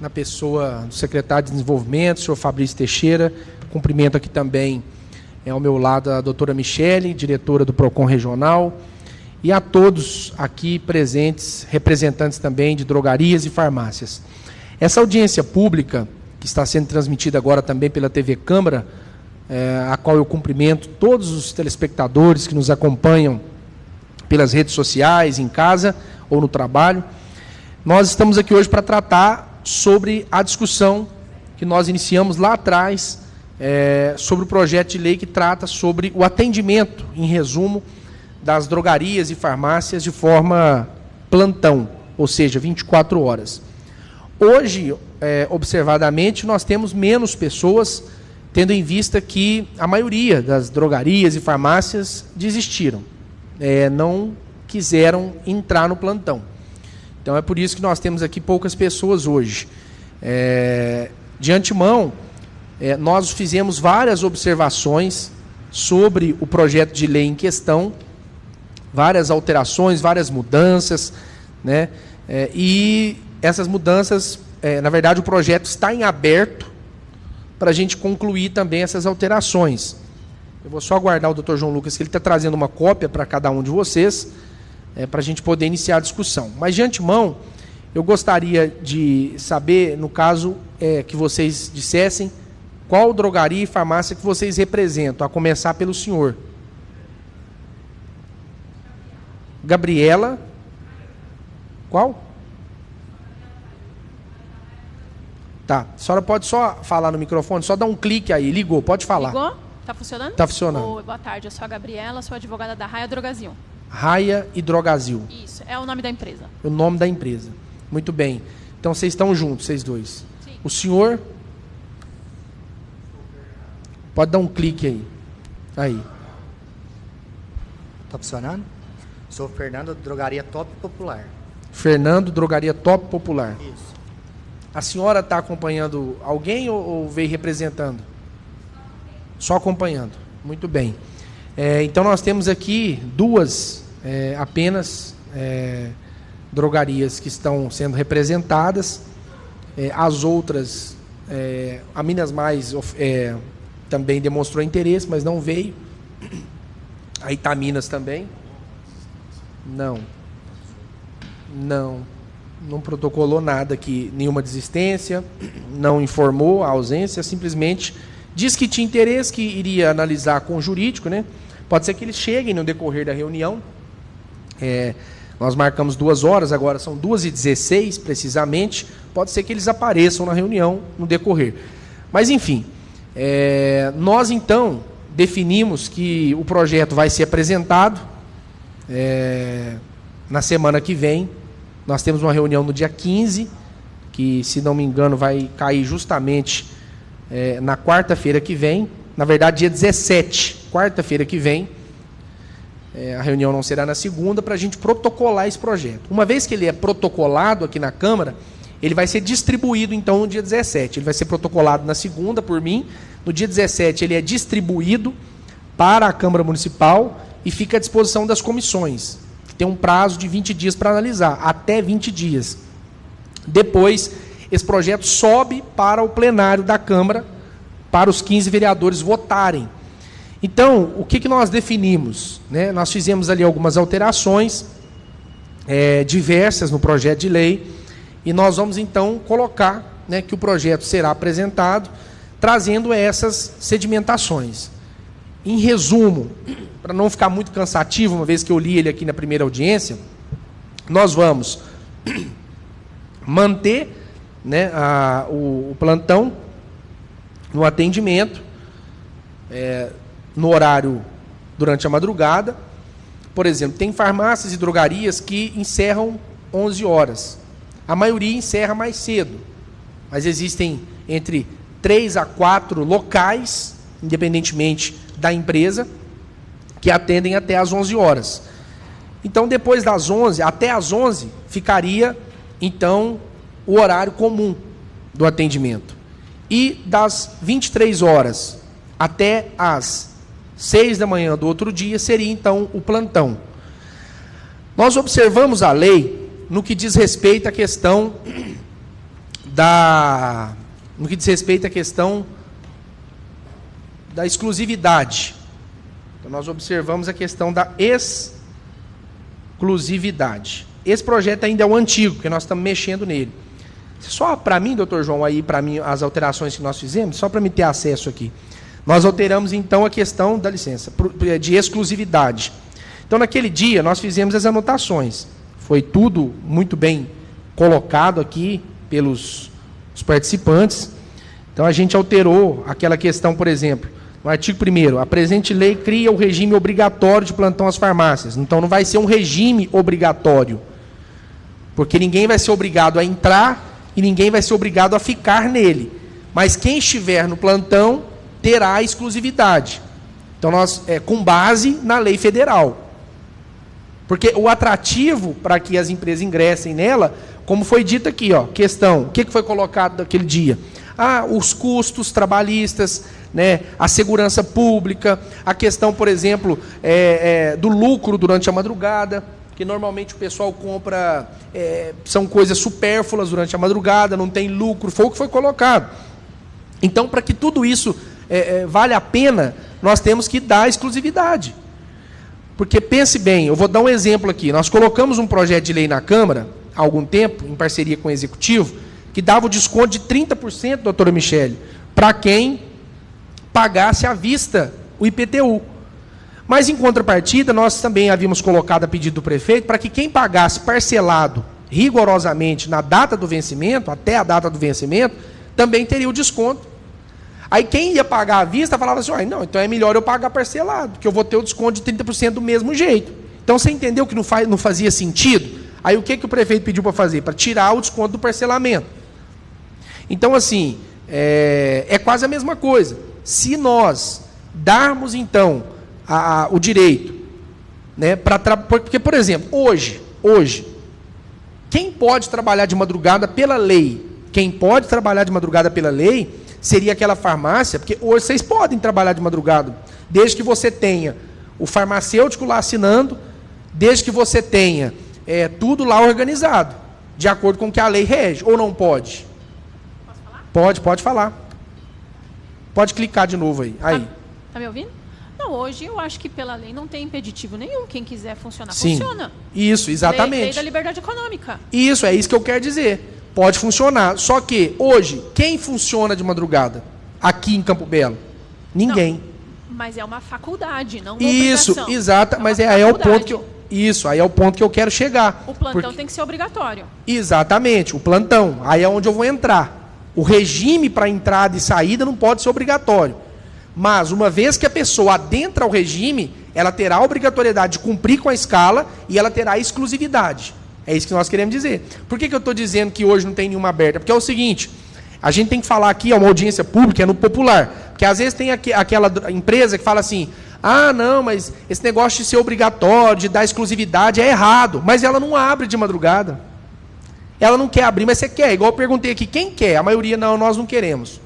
na pessoa do secretário de Desenvolvimento, senhor Fabrício Teixeira. Cumprimento aqui também, ao meu lado, a doutora Michele, diretora do PROCON Regional, e a todos aqui presentes, representantes também de drogarias e farmácias. Essa audiência pública, que está sendo transmitida agora também pela TV Câmara, a qual eu cumprimento todos os telespectadores que nos acompanham pelas redes sociais, em casa ou no trabalho. Nós estamos aqui hoje para tratar sobre a discussão que nós iniciamos lá atrás, sobre o projeto de lei que trata sobre o atendimento, em resumo, das drogarias e farmácias de forma plantão, ou seja, 24 horas. Hoje, observadamente, nós temos menos pessoas, tendo em vista que a maioria das drogarias e farmácias desistiram, não quiseram entrar no plantão. Então, é por isso que nós temos aqui poucas pessoas hoje. De antemão, nós fizemos várias observações sobre o projeto de lei em questão, várias alterações, várias mudanças, né? E essas mudanças, na verdade, o projeto está em aberto para a gente concluir também essas alterações. Eu vou só aguardar o doutor João Lucas, que ele está trazendo uma cópia para cada um de vocês, para a gente poder iniciar a discussão. Mas, de antemão, eu gostaria de saber, no caso, que vocês dissessem qual drogaria e farmácia que vocês representam, a começar pelo senhor. Gabriela. Qual? Tá. A senhora pode só falar no microfone, só dar um clique aí. Ligou, pode falar. Ligou? Está funcionando? Está funcionando. Oi, boa tarde, eu sou a Gabriela, sou advogada da Raia Drogazil. Raia e Drogazil. Isso, é o nome da empresa. O nome da empresa. Muito bem. Então, vocês estão juntos, vocês dois. Sim. O senhor... Pode dar um clique aí. Aí. Está funcionando? Sou Fernando, Drogaria Top Popular. Fernando, Drogaria Top Popular. Isso. A senhora está acompanhando alguém ou veio representando? Só acompanhando. Muito bem. Então, nós temos aqui duas apenas drogarias que estão sendo representadas. As outras, a Minas Mais também demonstrou interesse, mas não veio. A Itaminas também. Não protocolou nada aqui, nenhuma desistência, não informou a ausência, simplesmente diz que tinha interesse, que iria analisar com o jurídico, né? Pode ser que eles cheguem no decorrer da reunião. Nós marcamos 2 horas, agora são 2h16 precisamente. Pode ser que eles apareçam na reunião no decorrer. Mas, enfim, nós então definimos que o projeto vai ser apresentado na semana que vem. Nós temos uma reunião no dia 15, que, se não me engano, vai cair justamente na quarta-feira que vem. Na verdade, dia 17, quarta-feira que vem. A reunião não será na segunda, para a gente protocolar esse projeto. Uma vez que ele é protocolado aqui na Câmara, ele vai ser distribuído, então, no dia 17. Ele vai ser protocolado na segunda, por mim. No dia 17, ele é distribuído para a Câmara Municipal e fica à disposição das comissões, que tem um prazo de 20 dias para analisar, até 20 dias. Depois, esse projeto sobe para o plenário da Câmara, para os 15 vereadores votarem. Então, o que nós definimos? Né? Nós fizemos ali algumas alterações diversas no projeto de lei, e nós vamos, então, colocar, né, que o projeto será apresentado, trazendo essas sedimentações. Em resumo, para não ficar muito cansativo, uma vez que eu li ele aqui na primeira audiência, nós vamos manter, né, o plantão no atendimento, no horário durante a madrugada. Por exemplo, tem farmácias e drogarias que encerram 11 horas. A maioria encerra mais cedo, mas existem entre 3 a 4 locais, independentemente da empresa, que atendem até às 11 horas. Então, depois das 11, até às 11, ficaria, então, o horário comum do atendimento. E das 23 horas até às 6 da manhã do outro dia, seria, então, o plantão. Nós observamos a lei no que diz respeito à questão no que diz respeito à questão da exclusividade. Então, nós observamos a questão da exclusividade. Esse projeto ainda é o antigo, porque nós estamos mexendo nele. Só para mim, doutor João, aí para mim, as alterações que nós fizemos, só para me ter acesso aqui. Nós alteramos, então, a questão da licença, de exclusividade. Então, naquele dia, nós fizemos as anotações. Foi tudo muito bem colocado aqui pelos os participantes. Então, a gente alterou aquela questão, por exemplo, no artigo 1º, a presente lei cria o regime obrigatório de plantão às farmácias. Então, não vai ser um regime obrigatório, porque ninguém vai ser obrigado a entrar e ninguém vai ser obrigado a ficar nele. Mas quem estiver no plantão terá a exclusividade. Então, nós, com base na lei federal. Porque o atrativo para que as empresas ingressem nela, como foi dito aqui, ó, questão, o que foi colocado naquele dia? Os custos trabalhistas, né, a segurança pública, a questão, por exemplo, do lucro durante a madrugada, que normalmente o pessoal compra, são coisas supérfluas durante a madrugada, não tem lucro, foi o que foi colocado. Então, para que tudo isso vale a pena, nós temos que dar exclusividade. Porque, pense bem, eu vou dar um exemplo aqui. Nós colocamos um projeto de lei na Câmara, há algum tempo, em parceria com o Executivo, que dava o desconto de 30%, doutora Michele, para quem pagasse à vista o IPTU. Mas, em contrapartida, nós também havíamos colocado a pedido do prefeito para que quem pagasse parcelado rigorosamente na data do vencimento, até a data do vencimento, também teria o desconto. Aí quem ia pagar à vista falava assim, não, então é melhor eu pagar parcelado, porque eu vou ter o desconto de 30% do mesmo jeito. Então você entendeu que não fazia sentido? Aí o que o prefeito pediu para fazer? Para tirar o desconto do parcelamento. Então, assim, é quase a mesma coisa. Se nós darmos, então, o direito, né, porque, por exemplo, hoje, quem pode trabalhar de madrugada pela lei? Quem pode trabalhar de madrugada pela lei seria aquela farmácia, porque hoje vocês podem trabalhar de madrugada, desde que você tenha o farmacêutico lá assinando, desde que você tenha tudo lá organizado, de acordo com o que a lei rege, ou não pode? Posso falar? Pode falar. Pode clicar de novo aí. Tá me ouvindo? Não, hoje eu acho que pela lei não tem impeditivo nenhum. Quem quiser funcionar, sim, funciona. Isso, exatamente. Lei da liberdade econômica. Isso, é isso que eu quero dizer. Pode funcionar. Só que, hoje, quem funciona de madrugada aqui em Campo Belo? Ninguém. Não, mas é uma faculdade, não uma isso, obrigação. Exato, mas aí é o ponto que aí é o ponto que eu quero chegar. O plantão tem que ser obrigatório. Exatamente, o plantão. Aí é onde eu vou entrar. O regime para entrada e saída não pode ser obrigatório. Mas, uma vez que a pessoa adentra o regime, ela terá a obrigatoriedade de cumprir com a escala e ela terá a exclusividade. É isso que nós queremos dizer. Por que eu estou dizendo que hoje não tem nenhuma aberta? Porque é o seguinte, a gente tem que falar aqui, uma audiência pública, é no popular. Porque às vezes tem aquela empresa que fala assim, não, mas esse negócio de ser obrigatório, de dar exclusividade, é errado. Mas ela não abre de madrugada. Ela não quer abrir, mas você quer. Igual eu perguntei aqui, quem quer? A maioria, não, nós não queremos.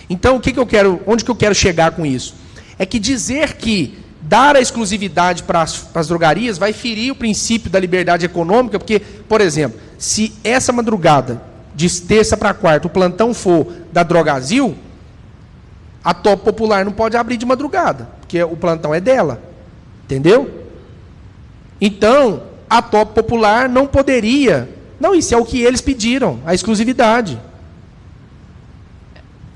Então, onde que eu quero chegar com isso? É que dizer que dar a exclusividade para as drogarias vai ferir o princípio da liberdade econômica, porque, por exemplo, se essa madrugada, de terça para quarta, o plantão for da Drogazil, a Top Popular não pode abrir de madrugada, porque o plantão é dela. Entendeu? Então, a Top Popular não poderia... Não, isso é o que eles pediram, a exclusividade.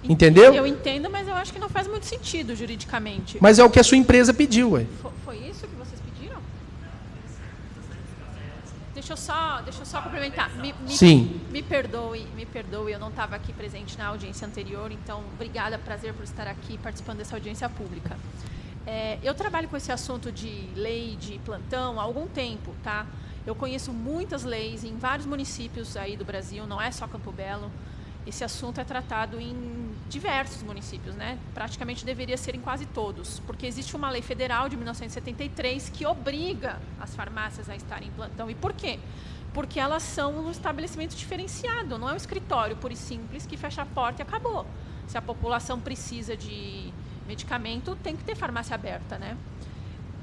Entendeu? Eu entendo, mas eu acho que não faz muito sentido juridicamente. Mas é o que a sua empresa pediu, ué. Foi isso que vocês pediram? Deixa eu só complementar. Sim. Me perdoe, eu não estava aqui presente na audiência anterior, então, obrigada, prazer por estar aqui participando dessa audiência pública. Eu trabalho com esse assunto de lei de plantão há algum tempo, tá? Eu conheço muitas leis em vários municípios aí do Brasil, não é só Campo Belo. Esse assunto é tratado em diversos municípios, né? Praticamente deveria ser em quase todos, porque existe uma lei federal de 1973 que obriga as farmácias a estarem em plantão. E por quê? Porque elas são um estabelecimento diferenciado, não é um escritório puro e simples que fecha a porta e acabou. Se a população precisa de medicamento, tem que ter farmácia aberta, né?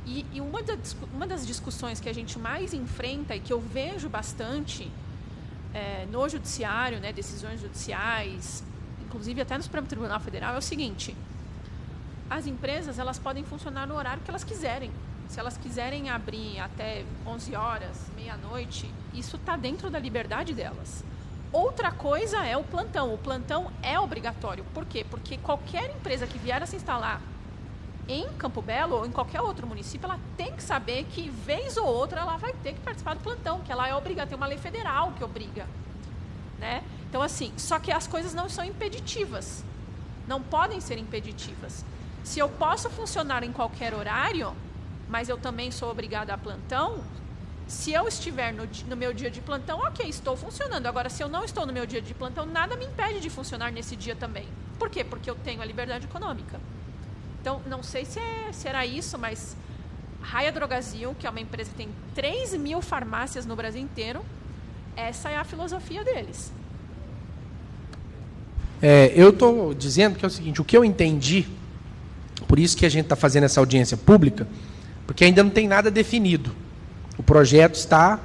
E uma das discussões que a gente mais enfrenta e que eu vejo bastante no judiciário, né, decisões judiciais, inclusive até no Supremo Tribunal Federal, é o seguinte: as empresas elas podem funcionar no horário que elas quiserem. Se elas quiserem abrir até 11 horas, meia-noite, isso está dentro da liberdade delas. Outra coisa é o plantão. O plantão é obrigatório. Por quê? Porque qualquer empresa que vier a se instalar em Campo Belo ou em qualquer outro município, ela tem que saber que, vez ou outra, ela vai ter que participar do plantão, que ela é obrigada, tem uma lei federal que obriga. Né? Então, assim, só que as coisas não são impeditivas. Não podem ser impeditivas. Se eu posso funcionar em qualquer horário, mas eu também sou obrigada a plantão, se eu estiver no meu dia de plantão, ok, estou funcionando. Agora, se eu não estou no meu dia de plantão, nada me impede de funcionar nesse dia também. Por quê? Porque eu tenho a liberdade econômica. Então, não sei se era isso, mas Raia Drogasil, que é uma empresa que tem 3.000 farmácias no Brasil inteiro, essa é a filosofia deles. Eu estou dizendo que é o seguinte: o que eu entendi, por isso que a gente está fazendo essa audiência pública, porque ainda não tem nada definido. O projeto está...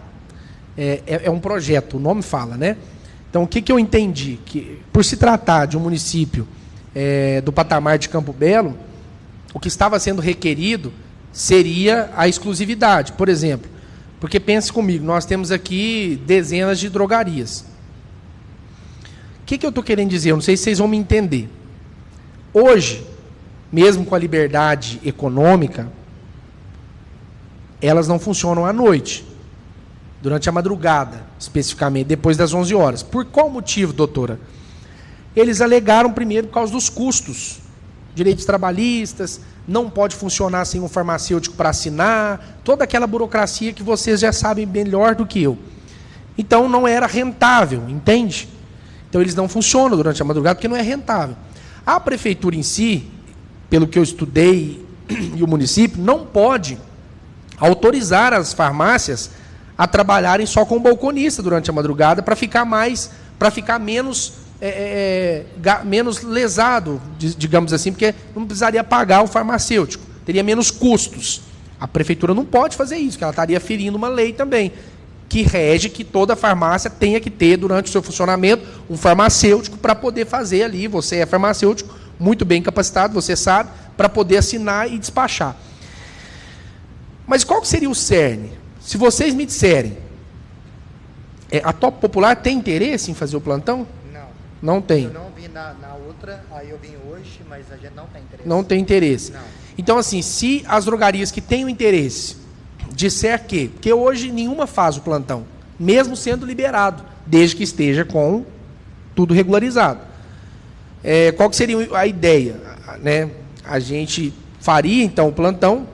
É um projeto, o nome fala, né? Então, o que eu entendi? Que, por se tratar de um município do patamar de Campo Belo, o que estava sendo requerido seria a exclusividade. Por exemplo, porque pense comigo, nós temos aqui dezenas de drogarias. O que eu estou querendo dizer? Eu não sei se vocês vão me entender. Hoje, mesmo com a liberdade econômica, elas não funcionam à noite, durante a madrugada, especificamente, depois das 11 horas. Por qual motivo, doutora? Eles alegaram primeiro por causa dos custos. Direitos trabalhistas, não pode funcionar sem um farmacêutico para assinar, toda aquela burocracia que vocês já sabem melhor do que eu. Então, não era rentável, entende? Então, eles não funcionam durante a madrugada porque não é rentável. A prefeitura em si, pelo que eu estudei, e o município, não pode autorizar as farmácias a trabalharem só com balconista durante a madrugada para ficar menos lesado, digamos assim, porque não precisaria pagar o farmacêutico, teria menos custos. A prefeitura não pode fazer isso, porque ela estaria ferindo uma lei também, que rege que toda farmácia tenha que ter, durante o seu funcionamento, um farmacêutico para poder fazer ali. Você é farmacêutico, muito bem capacitado, você sabe, para poder assinar e despachar. Mas qual que seria o cerne? Se vocês me disserem, a Top Popular tem interesse em fazer o plantão? Não. Não tem. Eu não vi na outra, aí eu vim hoje, mas a gente não tem interesse. Não tem interesse. Não. Então, assim, se as drogarias que têm o interesse disser que... Porque hoje nenhuma faz o plantão, mesmo sendo liberado, desde que esteja com tudo regularizado. Qual que seria a ideia? Né? A gente faria, então, o plantão,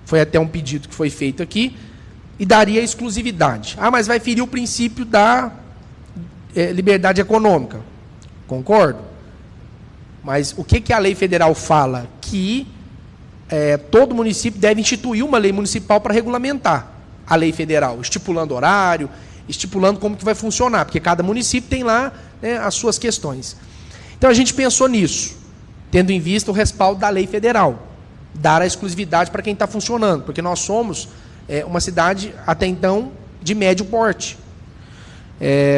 foi até um pedido que foi feito aqui, e daria exclusividade. Mas vai ferir o princípio da liberdade econômica. Concordo? Mas o que a lei federal fala? Que todo município deve instituir uma lei municipal para regulamentar a lei federal, estipulando horário, estipulando como que vai funcionar, porque cada município tem lá, né, as suas questões. Então, a gente pensou nisso, tendo em vista o respaldo da lei federal, dar a exclusividade para quem está funcionando, porque nós somos uma cidade, até então, de médio porte.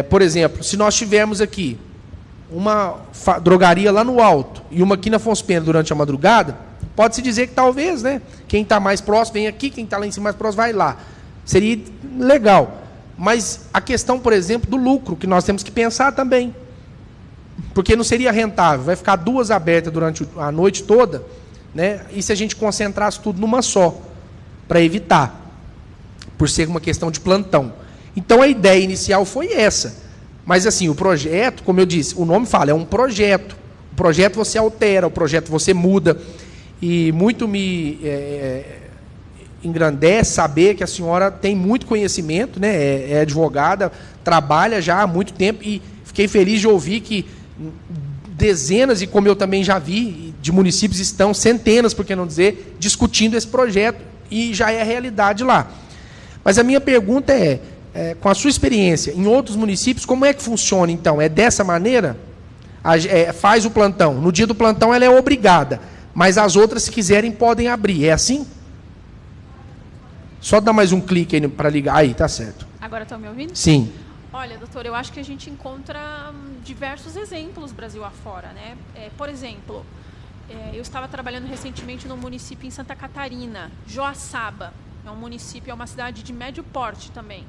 Por exemplo, se nós tivermos aqui uma drogaria lá no alto e uma aqui na Afonso Pena durante a madrugada, pode-se dizer que talvez, né, quem está mais próximo vem aqui, quem está lá em cima mais próximo vai lá. Seria legal. Mas a questão, por exemplo, do lucro, que nós temos que pensar também. Porque não seria rentável, vai ficar duas abertas durante a noite toda, né? E se a gente concentrasse tudo numa só, para evitar, por ser uma questão de plantão. Então a ideia inicial foi essa. Mas assim, o projeto, como eu disse, o nome fala, é um projeto. O projeto você altera, o projeto você muda. E muito me engrandece saber que a senhora tem muito conhecimento, né? É advogada, trabalha já há muito tempo, e fiquei feliz de ouvir que dezenas, e como eu também já vi, de municípios estão, centenas, por que não dizer, discutindo esse projeto, e já é realidade lá. Mas a minha pergunta com a sua experiência em outros municípios, como é que funciona então? É dessa maneira? Faz o plantão. No dia do plantão ela é obrigada, mas as outras, se quiserem, podem abrir. É assim? Só dar mais um clique aí para ligar. Aí, tá certo. Agora estão me ouvindo? Sim. Olha, doutor, eu acho que a gente encontra diversos exemplos Brasil afora, né? Por exemplo, eu estava trabalhando recentemente num município em Santa Catarina, Joaçaba. É um município, é uma cidade de médio porte também.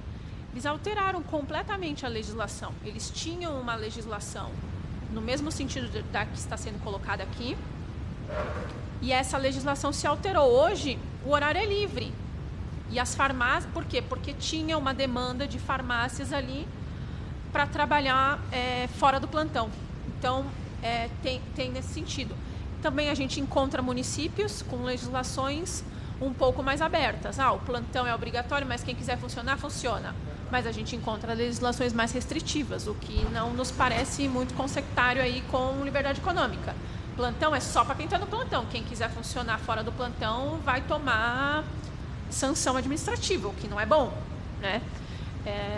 Eles alteraram completamente a legislação. Eles tinham uma legislação no mesmo sentido da que está sendo colocada aqui, e essa legislação se alterou. Hoje, o horário é livre. E as farmácias, por quê? Porque tinha uma demanda de farmácias ali para trabalhar fora do plantão. Então, tem nesse sentido. Também a gente encontra municípios com legislações um pouco mais abertas. O plantão é obrigatório, mas quem quiser funcionar, funciona. Mas a gente encontra legislações mais restritivas, o que não nos parece muito consectário aí com liberdade econômica. Plantão é só para quem está no plantão. Quem quiser funcionar fora do plantão vai tomar sanção administrativa, o que não é bom, né?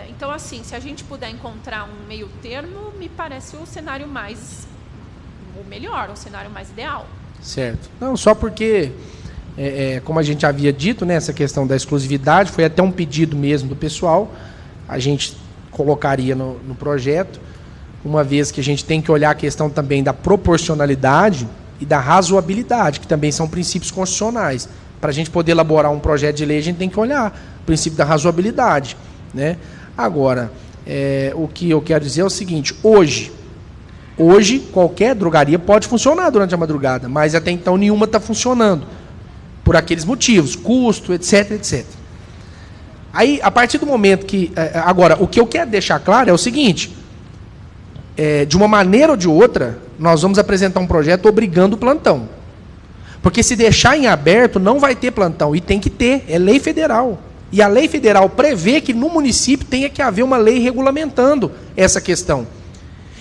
Então, assim, se a gente puder encontrar um meio termo, me parece o cenário o melhor, o cenário mais ideal. Certo. Não, só porque, como a gente havia dito, né, essa questão da exclusividade, foi até um pedido mesmo do pessoal, a gente colocaria no projeto, uma vez que a gente tem que olhar a questão também da proporcionalidade e da razoabilidade, que também são princípios constitucionais. Para a gente poder elaborar um projeto de lei, a gente tem que olhar o princípio da razoabilidade, né? Agora, o que eu quero dizer é o seguinte: hoje qualquer drogaria pode funcionar durante a madrugada, mas até então nenhuma está funcionando, por aqueles motivos, custo, etc, etc. Aí, a partir do momento que... Agora, o que eu quero deixar claro é o seguinte: de uma maneira ou de outra, nós vamos apresentar um projeto obrigando o plantão. Porque se deixar em aberto, não vai ter plantão. E tem que ter, é lei federal. E a lei federal prevê que no município tenha que haver uma lei regulamentando essa questão.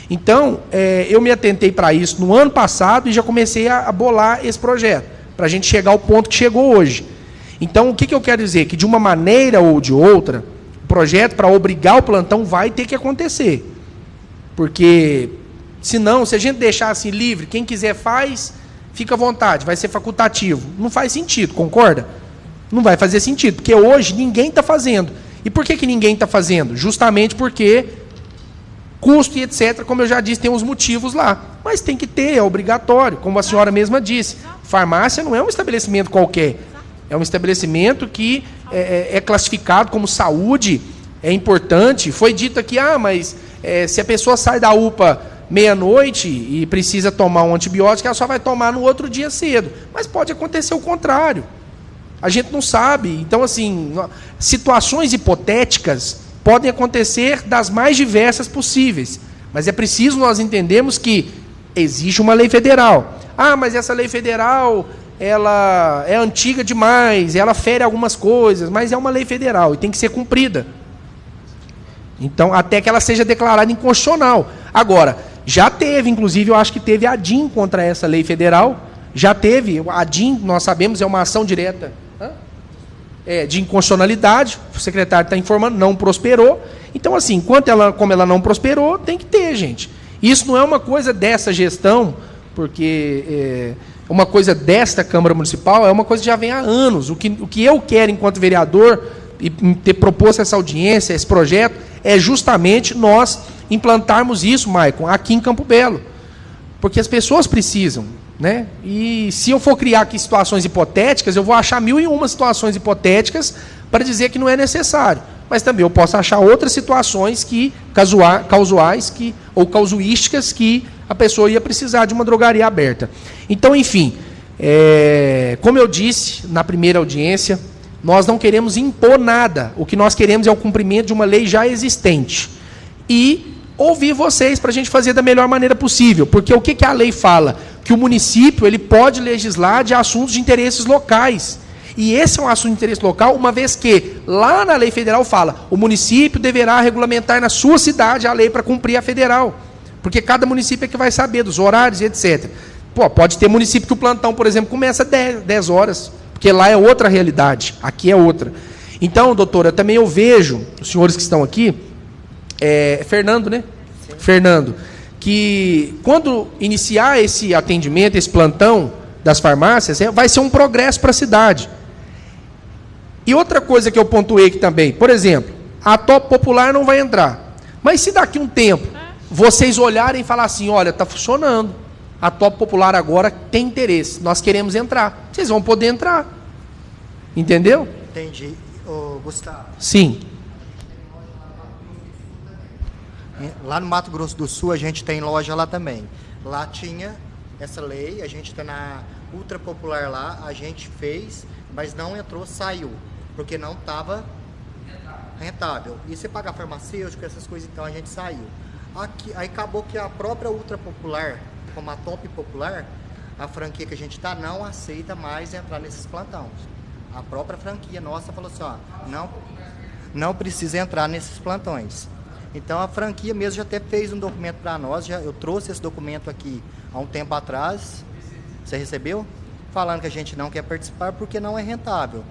Então, eu me atentei para isso no ano passado e já comecei a bolar esse projeto, para a gente chegar ao ponto que chegou hoje. Então, o que eu quero dizer? Que de uma maneira ou de outra, o projeto para obrigar o plantão vai ter que acontecer. Porque, senão, se a gente deixar assim livre, quem quiser faz... Fica à vontade, vai ser facultativo. Não faz sentido, concorda? Não vai fazer sentido, porque hoje ninguém está fazendo. E por que ninguém está fazendo? Justamente porque custo e etc., como eu já disse, tem uns motivos lá. Mas tem que ter, é obrigatório, como a senhora mesma disse. Farmácia não é um estabelecimento qualquer. É um estabelecimento que é classificado como saúde, é importante. Foi dito aqui, mas se a pessoa sai da UPA... meia-noite e precisa tomar um antibiótico, ela só vai tomar no outro dia cedo. Mas pode acontecer o contrário. A gente não sabe. Então, assim, situações hipotéticas podem acontecer das mais diversas possíveis. Mas é preciso nós entendermos que existe uma lei federal. Mas essa lei federal, ela é antiga demais, ela fere algumas coisas, mas é uma lei federal e tem que ser cumprida. Então, até que ela seja declarada inconstitucional. Agora, já teve, inclusive, eu acho que teve a ADIM contra essa lei federal. Já teve. A ADIM, nós sabemos, é uma ação direta de inconstitucionalidade. O secretário está informando, não prosperou. Então, assim, como ela não prosperou, tem que ter, gente. Isso não é uma coisa dessa gestão, porque uma coisa desta Câmara Municipal é uma coisa que já vem há anos. O que eu quero, enquanto vereador, e ter proposto essa audiência, esse projeto, é justamente nós implantarmos isso, Maicon, aqui em Campo Belo. Porque as pessoas precisam, né? E se eu for criar aqui situações hipotéticas, eu vou achar 1001 situações hipotéticas para dizer que não é necessário. Mas também eu posso achar outras situações ou causuísticas que a pessoa ia precisar de uma drogaria aberta. Então, enfim, como eu disse na primeira audiência, nós não queremos impor nada. O que nós queremos é o cumprimento de uma lei já existente. E ouvir vocês para a gente fazer da melhor maneira possível. Porque o que a lei fala? Que o município ele pode legislar de assuntos de interesses locais. E esse é um assunto de interesse local, uma vez que lá na lei federal fala, o município deverá regulamentar na sua cidade a lei para cumprir a federal. Porque cada município é que vai saber dos horários e etc. Pode ter município que o plantão, por exemplo, começa 10 horas. Porque lá é outra realidade, aqui é outra. Então, doutora, também eu vejo, os senhores que estão aqui, Fernando, né? Sim. Fernando, que quando iniciar esse atendimento, esse plantão das farmácias, vai ser um progresso para a cidade. E outra coisa que eu pontuei aqui também, por exemplo, a Top Popular não vai entrar. Mas se daqui um tempo vocês olharem e falar assim, olha, está funcionando, a Top Popular agora tem interesse, nós queremos entrar, vocês vão poder entrar. Entendeu? Entendi. Ô, Gustavo. Sim. Lá no Mato Grosso do Sul a gente tem loja lá também. Lá tinha essa lei, a gente está na Ultra Popular lá, a gente fez, mas não entrou, saiu, porque não estava rentável. E você paga farmacêutico, essas coisas, então a gente saiu. Aqui, aí acabou que a própria Ultra Popular, como a Top Popular, a franquia que a gente está, não aceita mais entrar nesses plantões. A própria franquia nossa falou assim, ó, não precisa entrar nesses plantões. Então a franquia mesmo já até fez um documento para nós, eu trouxe esse documento aqui há um tempo atrás, você recebeu? Falando que a gente não quer participar porque não é rentável.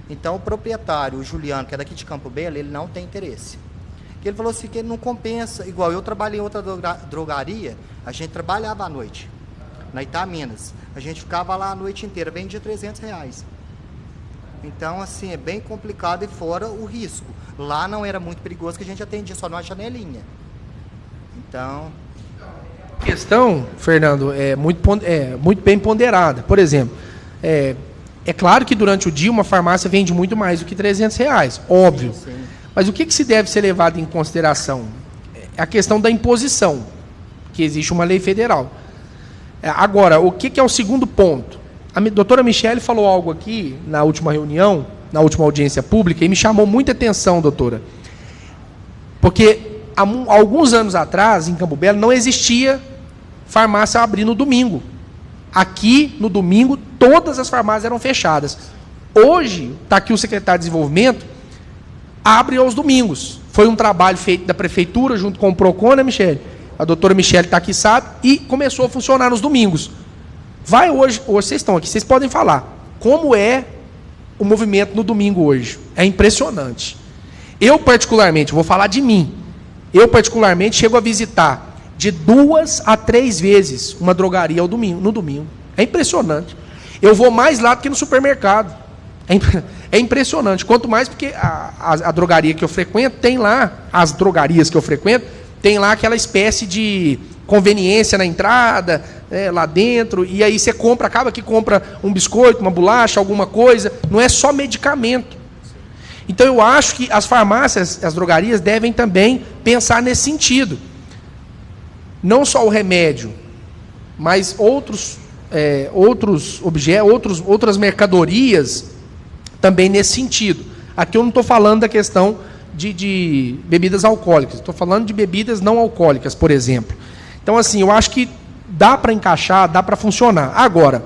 Então o proprietário, o Juliano, que é daqui de Campo Belo, ele não tem interesse. Ele falou assim que ele não compensa, igual eu trabalhei em outra drogaria, a gente trabalhava à noite, na Itaminas. A gente ficava lá a noite inteira, vendia R$300. Então, assim, é bem complicado e fora o risco. Lá não era muito perigoso, que a gente atendia só numa janelinha. Então... A questão, Fernando, é muito bem ponderada. Por exemplo, é claro que durante o dia uma farmácia vende muito mais do que R$300, óbvio. Sim. Mas o que se deve ser levado em consideração? É a questão da imposição, que existe uma lei federal. Agora, o que é o segundo ponto? A doutora Michele falou algo aqui na última reunião, na última audiência pública, e me chamou muita atenção, doutora. Porque há alguns anos atrás, em Campo Belo, não existia farmácia abrindo no domingo. Aqui, no domingo, todas as farmácias eram fechadas. Hoje, está aqui o secretário de Desenvolvimento, abre aos domingos. Foi um trabalho feito da prefeitura, junto com o PROCON, né, Michele? A doutora Michele está aqui, sabe? E começou a funcionar nos domingos. Hoje vocês estão aqui, vocês podem falar como é o movimento no domingo hoje. É impressionante. Eu, particularmente, vou falar de mim. Eu, particularmente, chego a visitar de 2 a 3 vezes uma drogaria no domingo. É impressionante. Eu vou mais lá do que no supermercado. É impressionante. Quanto mais porque a drogaria que eu frequento tem lá, as drogarias que eu frequento, tem lá aquela espécie de conveniência na entrada, lá dentro, e aí você acaba que compra um biscoito, uma bolacha, alguma coisa, não é só medicamento. Então eu acho que as farmácias, as drogarias devem também pensar nesse sentido. Não só o remédio, mas outros objetos, outras mercadorias também nesse sentido. Aqui eu não estou falando da questão de bebidas alcoólicas, estou falando de bebidas não alcoólicas, por exemplo. Então, assim, eu acho que dá para encaixar, dá para funcionar. Agora,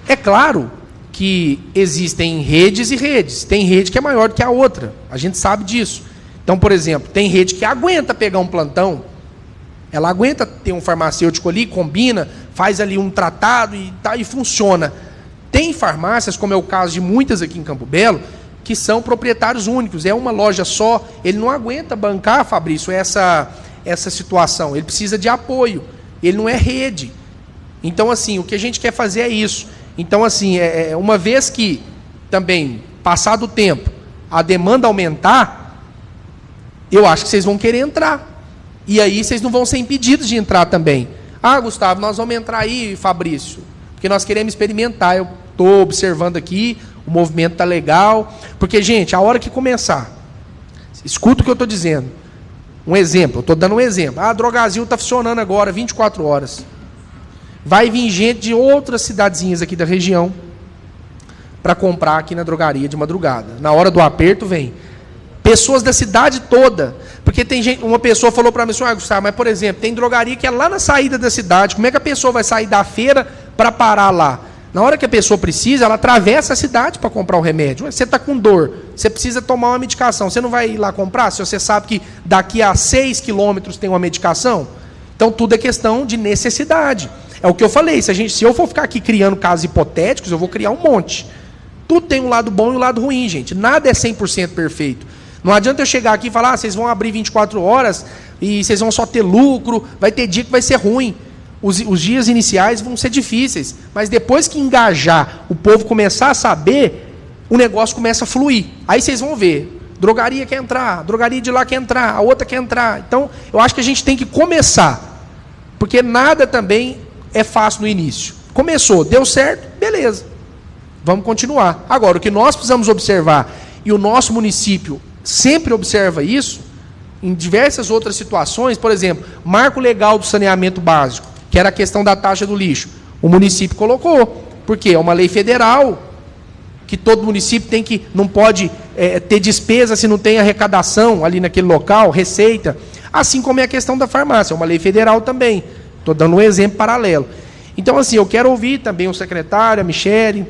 é claro que existem redes e redes. Tem rede que é maior do que a outra. A gente sabe disso. Então, por exemplo, tem rede que aguenta pegar um plantão. Ela aguenta ter um farmacêutico ali, combina, faz ali um tratado e funciona. Tem farmácias, como é o caso de muitas aqui em Campo Belo, que são proprietários únicos. É uma loja só. Ele não aguenta bancar, Fabrício, essa situação. Ele precisa de apoio. Ele não é rede. Então, assim, o que a gente quer fazer é isso. Então, assim, uma vez que também, passado o tempo, a demanda aumentar, eu acho que vocês vão querer entrar. E aí vocês não vão ser impedidos de entrar também. Ah, Gustavo, nós vamos entrar aí, Fabrício, porque nós queremos experimentar. Eu estou observando aqui, o movimento está legal. Porque, gente, a hora que começar, escuta o que eu estou dizendo. Um exemplo, eu estou dando um exemplo. A Drogazil está funcionando agora, 24 horas. Vai vir gente de outras cidadezinhas aqui da região para comprar aqui na drogaria de madrugada. Na hora do aperto, vem. Pessoas da cidade toda. Porque tem gente, uma pessoa falou para mim assim, Gustavo, mas, por exemplo, tem drogaria que é lá na saída da cidade. Como é que a pessoa vai sair da feira para parar lá? Na hora que a pessoa precisa, ela atravessa a cidade para comprar o remédio. Você está com dor, você precisa tomar uma medicação. Você não vai ir lá comprar se você sabe que daqui a 6 quilômetros tem uma medicação? Então, tudo é questão de necessidade. É o que eu falei. Se eu for ficar aqui criando casos hipotéticos, eu vou criar um monte. Tudo tem um lado bom e um lado ruim, gente. Nada é 100% perfeito. Não adianta eu chegar aqui e falar, vocês vão abrir 24 horas e vocês vão só ter lucro, vai ter dia que vai ser ruim. Os dias iniciais vão ser difíceis, mas depois que engajar, o povo começar a saber, o negócio começa a fluir. Aí vocês vão ver, drogaria quer entrar, drogaria de lá quer entrar, a outra quer entrar. Então, eu acho que a gente tem que começar, porque nada também é fácil no início. Começou, deu certo, beleza, vamos continuar. Agora, o que nós precisamos observar, e o nosso município sempre observa isso, em diversas outras situações, por exemplo, marco legal do saneamento básico, que era a questão da taxa do lixo, o município colocou, porque é uma lei federal, que todo município tem que, não pode ter despesa se não tem arrecadação ali naquele local, receita, assim como é a questão da farmácia, é uma lei federal também, estou dando um exemplo paralelo. Então, assim, eu quero ouvir também o secretário, a Michele,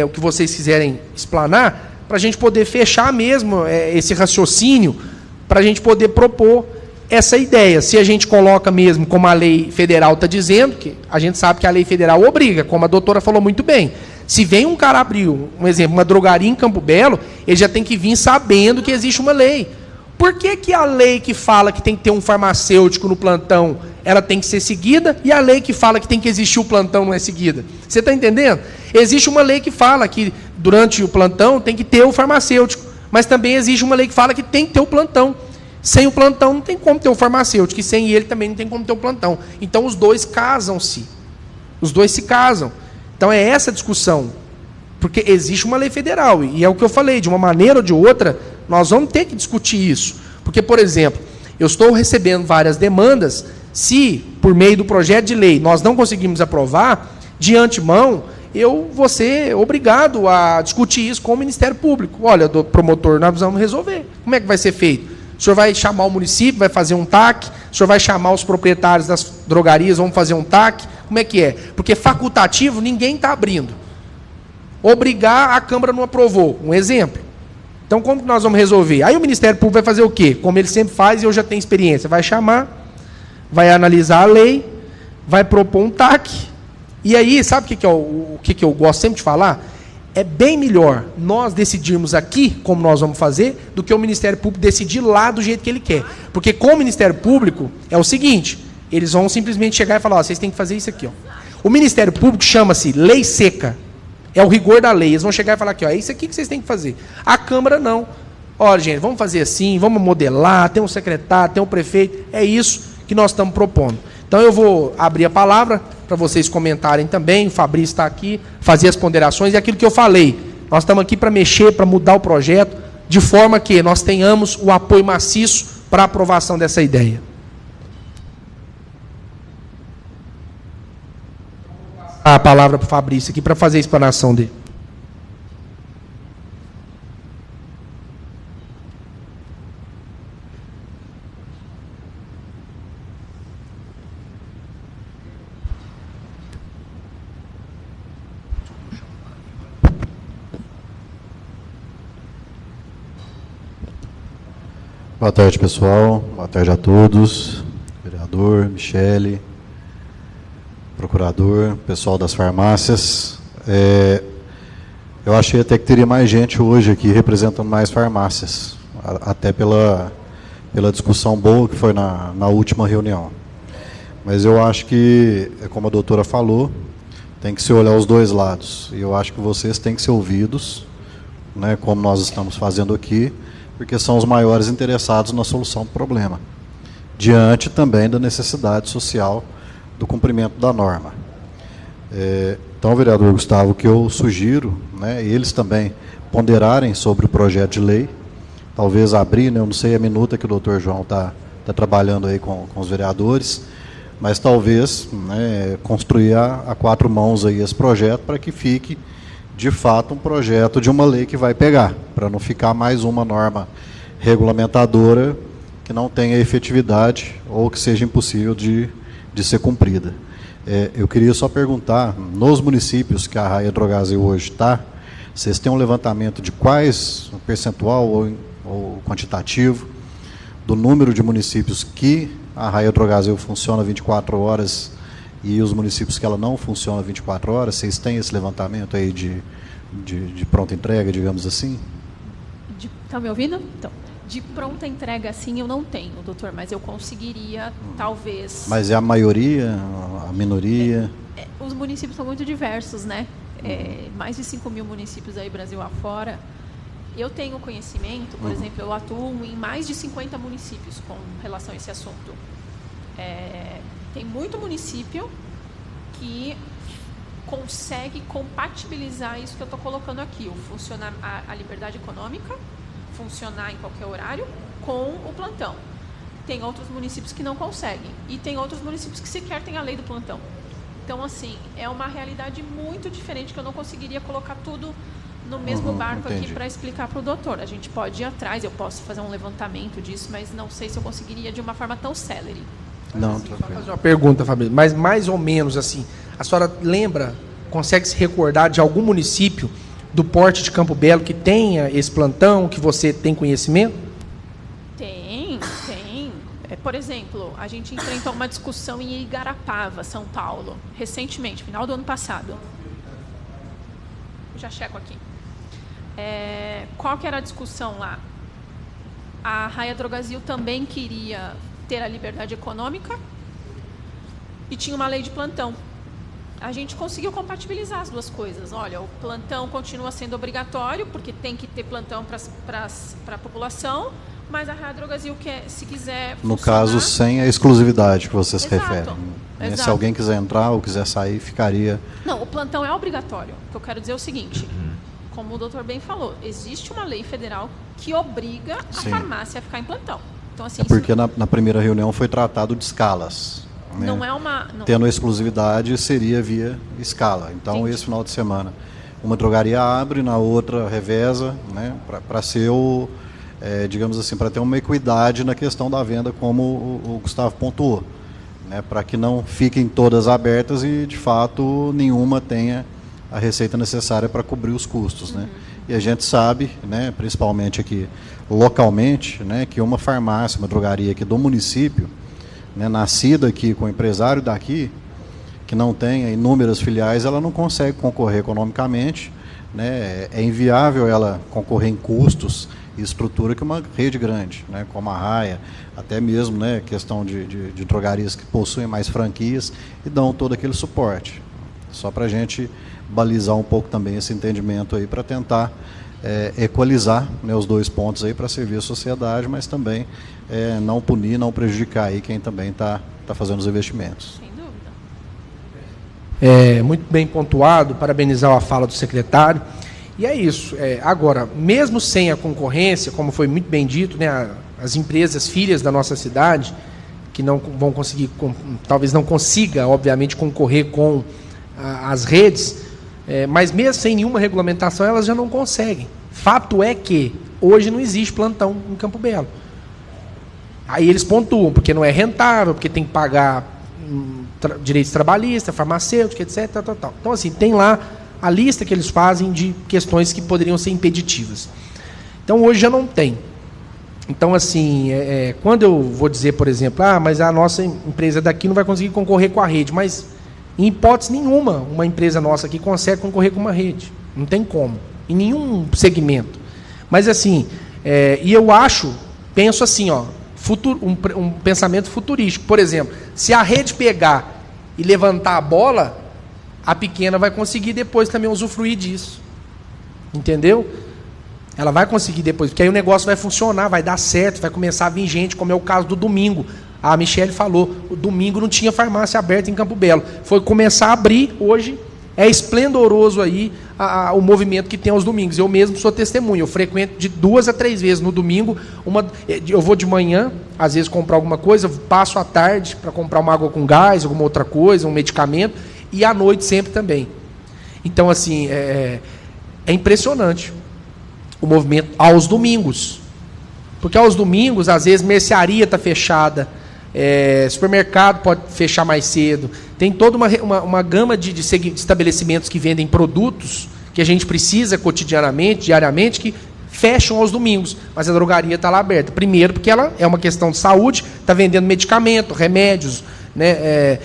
o que vocês quiserem explanar, para a gente poder fechar mesmo esse raciocínio, para a gente poder propor essa ideia. Se a gente coloca mesmo, como a lei federal está dizendo, que a gente sabe que a lei federal obriga, como a doutora falou muito bem. Se vem um cara abrir, um exemplo, uma drogaria em Campo Belo, ele já tem que vir sabendo que existe uma lei. Por que a lei que fala que tem que ter um farmacêutico no plantão, ela tem que ser seguida, e a lei que fala que tem que existir o plantão não é seguida? Você está entendendo? Existe uma lei que fala que durante o plantão tem que ter o farmacêutico, mas também existe uma lei que fala que tem que ter o plantão. Sem o plantão não tem como ter o farmacêutico, e sem ele também não tem como ter o plantão. Então os dois casam-se. Os dois se casam. Então é essa a discussão. Porque existe uma lei federal, e é o que eu falei, de uma maneira ou de outra, nós vamos ter que discutir isso. Porque, por exemplo, eu estou recebendo várias demandas, se, por meio do projeto de lei, nós não conseguimos aprovar, de antemão, eu vou ser obrigado a discutir isso com o Ministério Público. Olha, promotor, nós vamos resolver. Como é que vai ser feito? O senhor vai chamar o município, vai fazer um TAC, o senhor vai chamar os proprietários das drogarias, vamos fazer um TAC? Como é que é? Porque facultativo ninguém está abrindo. Obrigar, a Câmara não aprovou. Um exemplo. Então, como que nós vamos resolver? Aí o Ministério Público vai fazer o quê? Como ele sempre faz, e eu já tenho experiência. Vai chamar, vai analisar a lei, vai propor um TAC, e aí, sabe o que eu gosto sempre de falar? É bem melhor nós decidirmos aqui como nós vamos fazer, do que o Ministério Público decidir lá do jeito que ele quer. Porque com o Ministério Público é o seguinte, eles vão simplesmente chegar e falar, vocês têm que fazer isso aqui. Ó. O Ministério Público chama-se lei seca. É o rigor da lei. Eles vão chegar e falar aqui, ó, é isso aqui que vocês têm que fazer. A Câmara não. Olha, gente, vamos fazer assim, vamos modelar, tem um secretário, tem um prefeito. É isso que nós estamos propondo. Então eu vou abrir a palavra para vocês comentarem também. O Fabrício está aqui, fazer as ponderações. E aquilo que eu falei, nós estamos aqui para mexer, para mudar o projeto, de forma que nós tenhamos o apoio maciço para a aprovação dessa ideia. A palavra para o Fabrício aqui para fazer a explanação dele. Boa tarde, pessoal. Boa tarde a todos. Vereador, Michele, procurador, pessoal das farmácias. Eu achei até que teria mais gente hoje aqui representando mais farmácias, até pela discussão boa que foi na última reunião. Mas eu acho que, como a doutora falou, tem que se olhar os dois lados. E eu acho que vocês têm que ser ouvidos, né, como nós estamos fazendo aqui, porque são os maiores interessados na solução do problema, diante também da necessidade social do cumprimento da norma. Então, vereador Gustavo, o que eu sugiro, né, eles também ponderarem sobre o projeto de lei, talvez abrir, né, eu não sei a minuta que o doutor João está trabalhando aí com os vereadores, mas talvez, né, construir a quatro mãos aí esse projeto para que fique de fato um projeto de uma lei que vai pegar, para não ficar mais uma norma regulamentadora que não tenha efetividade ou que seja impossível de ser cumprida. Eu queria só perguntar, nos municípios que a Raia Drogasil hoje está, vocês têm um levantamento de quais, um percentual ou quantitativo, do número de municípios que a Raia Drogasil funciona 24 horas e os municípios que ela não funciona 24 horas, vocês têm esse levantamento aí de pronta entrega, digamos assim? Está me ouvindo? Então, de pronta entrega, assim, eu não tenho, doutor, mas eu conseguiria, talvez... Mas é a maioria, a minoria? Os municípios são muito diversos, né? Mais de 5.000 municípios aí, Brasil afora. Eu tenho conhecimento, por exemplo, eu atuo em mais de 50 municípios com relação a esse assunto. Tem muito município que consegue compatibilizar isso que eu estou colocando aqui, funcionar a liberdade econômica, funcionar em qualquer horário, com o plantão. Tem outros municípios que não conseguem. E tem outros municípios que sequer têm a lei do plantão. Então, assim, é uma realidade muito diferente que eu não conseguiria colocar tudo no mesmo barco aqui para explicar para o doutor. A gente pode ir atrás, eu posso fazer um levantamento disso, mas não sei se eu conseguiria de uma forma tão célere. Não, tranquilo. Só fazer uma pergunta, Fabrício, mas mais ou menos assim, a senhora lembra, consegue se recordar de algum município do porte de Campo Belo que tenha esse plantão, que você tem conhecimento? Tem. Por exemplo, a gente enfrentou uma discussão em Igarapava, São Paulo, recentemente, final do ano passado. Já checo aqui. Qual que era a discussão lá? A Raia Drogasil também queria ter a liberdade econômica e tinha uma lei de plantão. A gente conseguiu compatibilizar as duas coisas. Olha, o plantão continua sendo obrigatório, porque tem que ter plantão para a população, mas a Raia Drogasil quer, se quiser funcionar... No caso, sem a exclusividade que você se refere. Exato. Se alguém quiser entrar ou quiser sair, ficaria... Não, o plantão é obrigatório. O que eu quero dizer é o seguinte, como o doutor bem falou, existe uma lei federal que obriga a farmácia a ficar em plantão. Então, assim, porque na primeira reunião foi tratado de escalas. Né? Não é uma... Tendo a exclusividade, seria via escala. Então, esse final de semana, uma drogaria abre, na outra reveza, né? Para ser o... digamos assim, para ter uma equidade na questão da venda, como o Gustavo pontuou. Né? Para que não fiquem todas abertas e, de fato, nenhuma tenha a receita necessária para cobrir os custos. Né? E a gente sabe, né, principalmente aqui localmente, né, que uma farmácia, uma drogaria aqui do município, né, nascida aqui com o empresário daqui, que não tenha inúmeras filiais, ela não consegue concorrer economicamente, né, é inviável ela concorrer em custos e estrutura que uma rede grande, né, como a Raia, até mesmo, né, questão de drogarias que possuem mais franquias e dão todo aquele suporte. Só para a gente balizar um pouco também esse entendimento aí, para tentar equalizar, né, os dois pontos aí para servir a sociedade, mas também não punir, não prejudicar aí quem também está fazendo os investimentos. Sem dúvida. Muito bem pontuado, parabenizar a fala do secretário. E é isso. Agora, mesmo sem a concorrência, como foi muito bem dito, né, as empresas filhas da nossa cidade, que não vão conseguir, talvez não consiga, obviamente, concorrer com as redes, mas mesmo sem nenhuma regulamentação, elas já não conseguem. Fato é que hoje não existe plantão em Campo Belo. Aí eles pontuam, porque não é rentável, porque tem que pagar direitos trabalhistas, farmacêutica, etc. Tal. Então, assim, tem lá a lista que eles fazem de questões que poderiam ser impeditivas. Então, hoje já não tem. Então, assim, quando eu vou dizer, por exemplo, mas a nossa empresa daqui não vai conseguir concorrer com a rede, mas, em hipótese nenhuma, uma empresa nossa aqui consegue concorrer com uma rede. Não tem como. Em nenhum segmento. Mas, assim, e eu penso assim, um pensamento futurístico. Por exemplo, se a rede pegar e levantar a bola, a pequena vai conseguir depois também usufruir disso. Entendeu? Ela vai conseguir depois, porque aí o negócio vai funcionar, vai dar certo, vai começar a vir gente, como é o caso do domingo. A Michele falou, o domingo não tinha farmácia aberta em Campo Belo. Foi começar a abrir, hoje é esplendoroso aí o movimento que tem aos domingos. Eu mesmo sou testemunha, eu frequento de 2 a 3 vezes no domingo. Eu vou de manhã, às vezes comprar alguma coisa, passo à tarde para comprar uma água com gás, alguma outra coisa, um medicamento, e à noite sempre também. Então, assim, é impressionante o movimento aos domingos. Porque aos domingos, às vezes, mercearia está fechada, supermercado pode fechar mais cedo. Tem toda uma gama de estabelecimentos que vendem produtos que a gente precisa cotidianamente, diariamente, que fecham aos domingos. Mas a drogaria está lá aberta. Primeiro, porque ela é uma questão de saúde, está vendendo medicamento, remédios, né,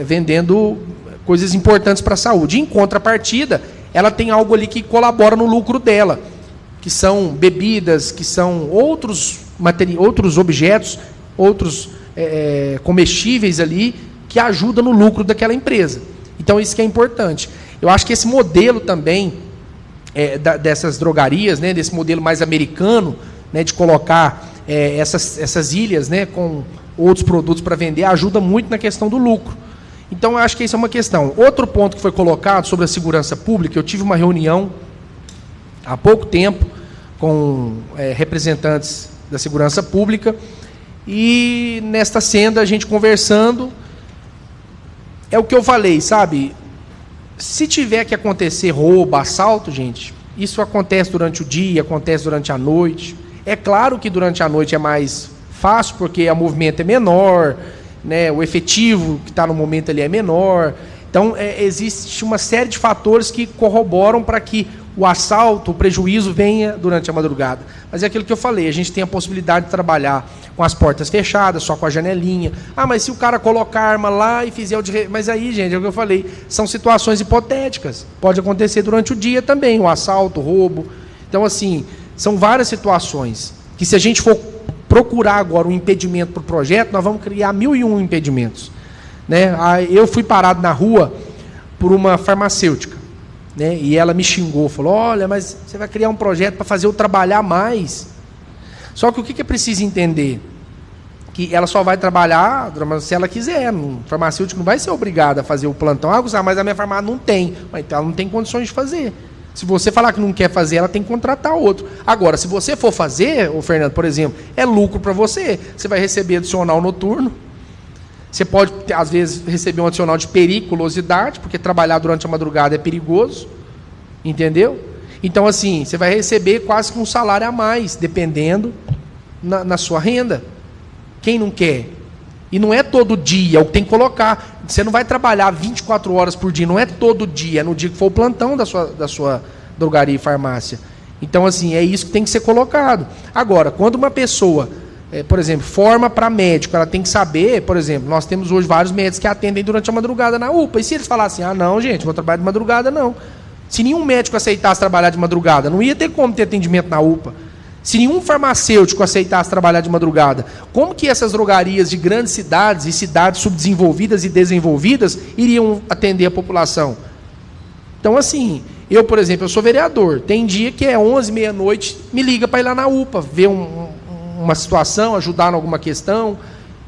vendendo coisas importantes para a saúde. Em contrapartida, ela tem algo ali que colabora no lucro dela, que são bebidas, que são outros objetos, outros comestíveis ali, que ajudam no lucro daquela empresa. Então, isso que é importante. Eu acho que esse modelo também dessas drogarias, né, desse modelo mais americano, né, de colocar essas ilhas, né, com outros produtos para vender, ajuda muito na questão do lucro. Então, eu acho que isso é uma questão. Outro ponto que foi colocado sobre a segurança pública, eu tive uma reunião há pouco tempo com representantes da segurança pública, e nesta senda a gente conversando, é o que eu falei, sabe? Se tiver que acontecer roubo, assalto, gente, isso acontece durante o dia, acontece durante a noite. É claro que durante a noite é mais fácil, porque o movimento é menor, né? O efetivo que está no momento ali é menor. Então, existe uma série de fatores que corroboram para que o assalto, o prejuízo venha durante a madrugada. Mas é aquilo que eu falei, a gente tem a possibilidade de trabalhar com as portas fechadas, só com a janelinha. Ah, mas se o cara colocar a arma lá e fizer o... Mas aí, gente, é o que eu falei, são situações hipotéticas. Pode acontecer durante o dia também, o assalto, o roubo. Então, assim, são várias situações que, se a gente for procurar agora um impedimento para o projeto, nós vamos criar 1001 impedimentos. Né? Eu fui parado na rua por uma farmacêutica, né? E ela me xingou, falou, olha, mas você vai criar um projeto para fazer eu trabalhar mais. Só que o que é preciso entender? Que ela só vai trabalhar se ela quiser. O farmacêutico não vai ser obrigado a fazer o plantão. Ah, mas a minha farmácia não tem. Então ela não tem condições de fazer. Se você falar que não quer fazer, ela tem que contratar outro. Agora, se você for fazer, ô Fernando, por exemplo, é lucro para você. Você vai receber adicional noturno. Você pode, às vezes, receber um adicional de periculosidade, porque trabalhar durante a madrugada é perigoso, entendeu? Então, assim, você vai receber quase que um salário a mais, dependendo na sua renda. Quem não quer? E não é todo dia, é o que tem que colocar. Você não vai trabalhar 24 horas por dia, não é todo dia, é no dia que for o plantão da sua drogaria e farmácia. Então, assim, é isso que tem que ser colocado. Agora, quando uma pessoa... por exemplo, forma para médico, ela tem que saber, por exemplo, nós temos hoje vários médicos que atendem durante a madrugada na UPA, e se eles falassem, não, gente, vou trabalhar de madrugada, não. Se nenhum médico aceitasse trabalhar de madrugada, não ia ter como ter atendimento na UPA. Se nenhum farmacêutico aceitasse trabalhar de madrugada, como que essas drogarias de grandes cidades e cidades subdesenvolvidas e desenvolvidas iriam atender a população? Então, assim, eu, por exemplo, eu sou vereador, tem dia que é 11, meia-noite, me liga para ir lá na UPA, ver uma situação, ajudar em alguma questão,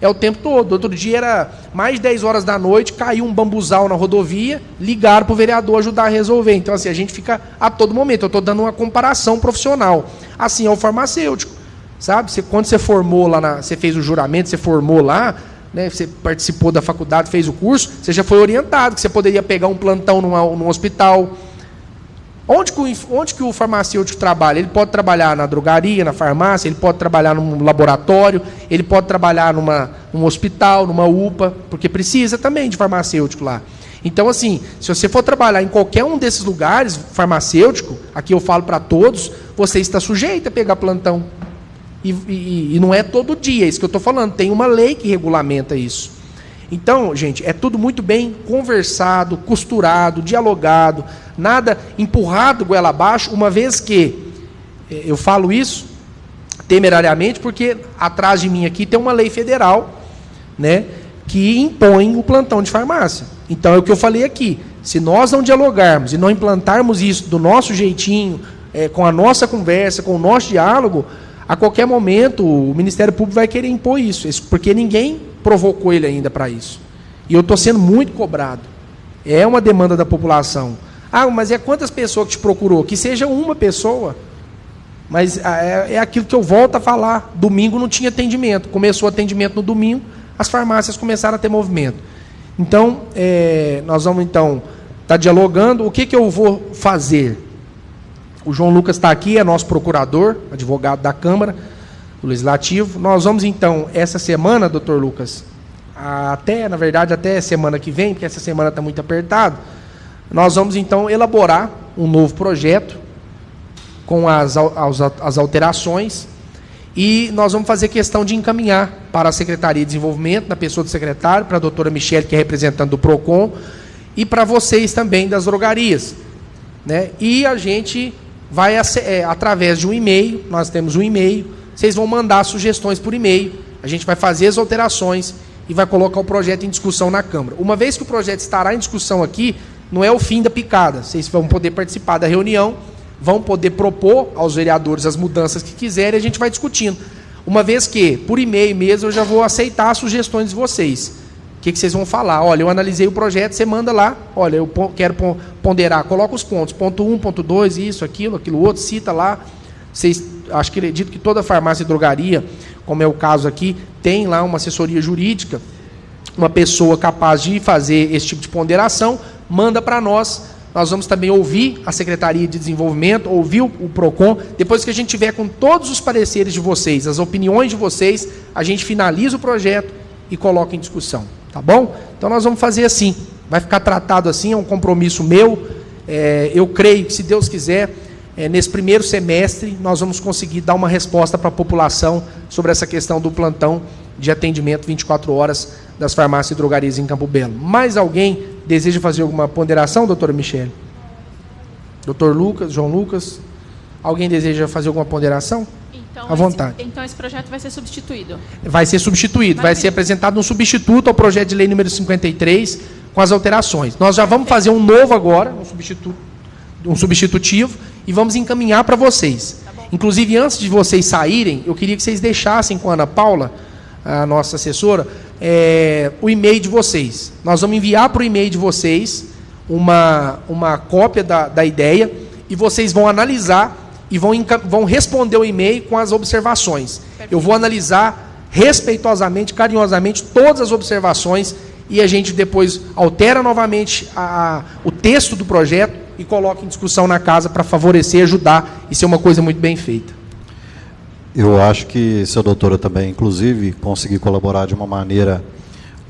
é o tempo todo. Outro dia era mais de 10 horas da noite, caiu um bambuzal na rodovia, ligaram para o vereador ajudar a resolver. Então, assim, a gente fica a todo momento. Eu estou dando uma comparação profissional. Assim é o farmacêutico, sabe? Quando você formou lá, você fez o juramento, você formou lá, né, você participou da faculdade, fez o curso, você já foi orientado que você poderia pegar um plantão num hospital. Onde que o farmacêutico trabalha? Ele pode trabalhar na drogaria, na farmácia, ele pode trabalhar num laboratório, ele pode trabalhar num hospital, numa UPA, porque precisa também de farmacêutico lá. Então, assim, se você for trabalhar em qualquer um desses lugares farmacêutico, aqui eu falo para todos, você está sujeito a pegar plantão. E não é todo dia, é isso que eu estou falando, tem uma lei que regulamenta isso. Então, gente, é tudo muito bem conversado, costurado, dialogado, nada empurrado goela abaixo, uma vez que eu falo isso temerariamente, porque atrás de mim aqui tem uma lei federal, né, que impõe o plantão de farmácia. Então, é o que eu falei aqui, se nós não dialogarmos e não implantarmos isso do nosso jeitinho, com a nossa conversa, com o nosso diálogo, a qualquer momento o Ministério Público vai querer impor isso, porque ninguém provocou ele ainda para isso. E eu estou sendo muito cobrado. É uma demanda da população. Ah, mas quantas pessoas que te procurou? Que seja uma pessoa. Mas é aquilo que eu volto a falar. Domingo não tinha atendimento. Começou o atendimento no domingo, as farmácias começaram a ter movimento. Então, nós vamos então estar dialogando. O que eu vou fazer? O João Lucas está aqui, é nosso procurador, advogado da Câmara, do Legislativo. Nós vamos, então, essa semana, doutor Lucas, na verdade, até semana que vem, porque essa semana está muito apertado, nós vamos, então, elaborar um novo projeto com as alterações e nós vamos fazer questão de encaminhar para a Secretaria de Desenvolvimento, na pessoa do secretário, para a doutora Michele, que é representante do PROCON, e para vocês também das drogarias, né? E a gente vai, através de um e-mail, nós temos um e-mail, vocês vão mandar sugestões por e-mail, a gente vai fazer as alterações e vai colocar o projeto em discussão na Câmara. Uma vez que o projeto estará em discussão aqui, não é o fim da picada, vocês vão poder participar da reunião, vão poder propor aos vereadores as mudanças que quiserem e a gente vai discutindo. Uma vez que, por e-mail mesmo, eu já vou aceitar as sugestões de vocês. O que vocês vão falar? Olha, eu analisei o projeto, você manda lá, olha, eu quero ponderar, coloca os pontos, ponto 1, ponto 2, isso, aquilo outro, cita lá. Vocês, acredito que toda farmácia e drogaria, como é o caso aqui, tem lá uma assessoria jurídica, uma pessoa capaz de fazer esse tipo de ponderação, manda para nós. Nós vamos também ouvir a Secretaria de Desenvolvimento, ouvir o PROCON. Depois que a gente tiver com todos os pareceres de vocês, as opiniões de vocês, a gente finaliza o projeto e coloca em discussão. Tá bom? Então nós vamos fazer assim. Vai ficar tratado assim, é um compromisso meu. Eu creio que, se Deus quiser, nesse primeiro semestre, nós vamos conseguir dar uma resposta para a população sobre essa questão do plantão de atendimento 24 horas das farmácias e drogarias em Campo Belo. Mais alguém deseja fazer alguma ponderação, doutora Michele? Doutor Lucas, João Lucas? Alguém deseja fazer alguma ponderação? Então, à vontade. Então esse projeto vai ser substituído? Vai ser substituído. Vai ser apresentado um substituto ao projeto de lei número 53, com as alterações. Nós já vamos fazer um novo agora, um substitutivo, e vamos encaminhar para vocês. Tá bom. Inclusive, antes de vocês saírem, eu queria que vocês deixassem com a Ana Paula, a nossa assessora, o e-mail de vocês. Nós vamos enviar para o e-mail de vocês uma cópia da ideia, e vocês vão analisar e vão responder o e-mail com as observações. Perfeito. Eu vou analisar respeitosamente, carinhosamente, todas as observações, e a gente depois altera novamente o texto do projeto e coloca em discussão na casa para favorecer, ajudar e ser uma coisa muito bem feita. Eu acho que, se a doutora também, inclusive, conseguir colaborar de uma maneira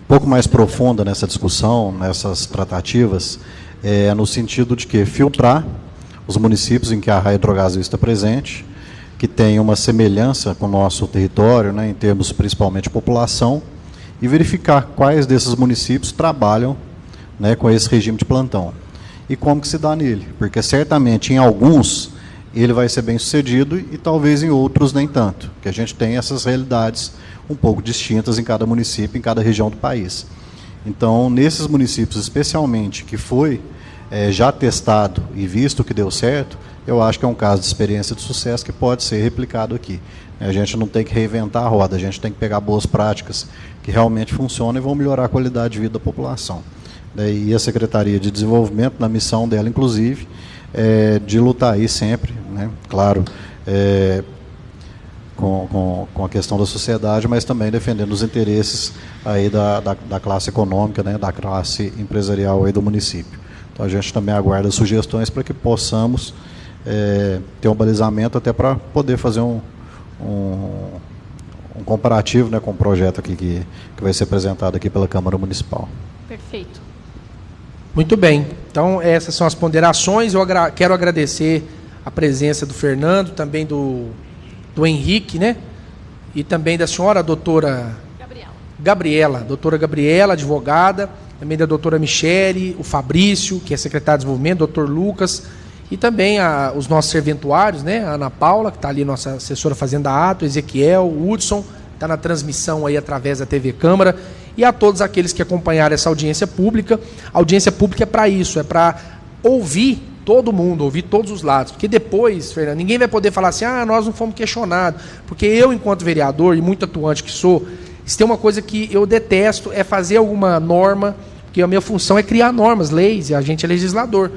um pouco mais profunda nessa discussão, nessas tratativas, no sentido de que filtrar os municípios em que a Raia Drogasil está presente, que tem uma semelhança com o nosso território, né, em termos principalmente de população, e verificar quais desses municípios trabalham, né, com esse regime de plantão. E como que se dá nele, porque certamente em alguns ele vai ser bem sucedido e talvez em outros nem tanto, que a gente tem essas realidades um pouco distintas em cada município, em cada região do país. Então, nesses municípios especialmente que foi já testado e visto que deu certo, eu acho que é um caso de experiência de sucesso que pode ser replicado aqui. A gente não tem que reinventar a roda, a gente tem que pegar boas práticas que realmente funcionam e vão melhorar a qualidade de vida da população. E a Secretaria de Desenvolvimento, na missão dela, inclusive, de lutar aí sempre, né? Claro, com a questão da sociedade, mas também defendendo os interesses aí da classe econômica, né? Da classe empresarial aí do município. Então a gente também aguarda sugestões para que possamos ter um balizamento até para poder fazer um comparativo, né, com o projeto aqui que vai ser apresentado aqui pela Câmara Municipal. Perfeito. Muito bem. Então, essas são as ponderações. Eu quero agradecer a presença do Fernando, também do Henrique, né? E também da senhora, a doutora Gabriela, doutora Gabriela, advogada, também da doutora Michele, o Fabrício, que é secretário de Desenvolvimento, doutor Lucas, e também os nossos serventuários, né? A Ana Paula, que está ali, nossa assessora Fazenda Ato, Ezequiel, o Hudson, está na transmissão aí através da TV Câmara, e a todos aqueles que acompanharam essa audiência pública. A audiência pública é para isso, é para ouvir todo mundo, ouvir todos os lados, porque depois, Fernando, ninguém vai poder falar assim, nós não fomos questionados, porque eu, enquanto vereador, e muito atuante que sou, se tem uma coisa que eu detesto, é fazer alguma norma, porque a minha função é criar normas, leis, e a gente é legislador.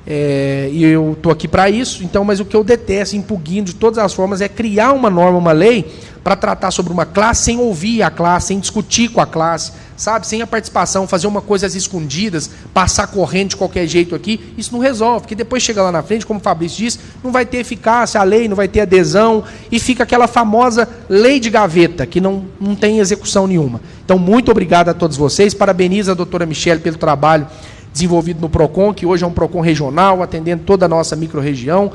E eu estou aqui para isso, então, mas o que eu detesto, impugno de todas as formas, é criar uma norma, uma lei, para tratar sobre uma classe sem ouvir a classe, sem discutir com a classe, sabe? Sem a participação, fazer uma coisa às escondidas, passar correndo de qualquer jeito aqui, isso não resolve, porque depois chega lá na frente, como o Fabrício disse, não vai ter eficácia, a lei não vai ter adesão, e fica aquela famosa lei de gaveta, que não tem execução nenhuma. Então, muito obrigado a todos vocês, parabenizo a doutora Michele pelo trabalho desenvolvido no PROCON, que hoje é um PROCON regional, atendendo toda a nossa microrregião,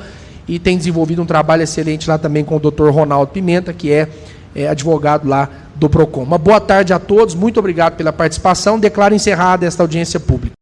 e tem desenvolvido um trabalho excelente lá também com o Dr. Ronaldo Pimenta, que é advogado lá do PROCON. Uma boa tarde a todos, muito obrigado pela participação, declaro encerrada esta audiência pública.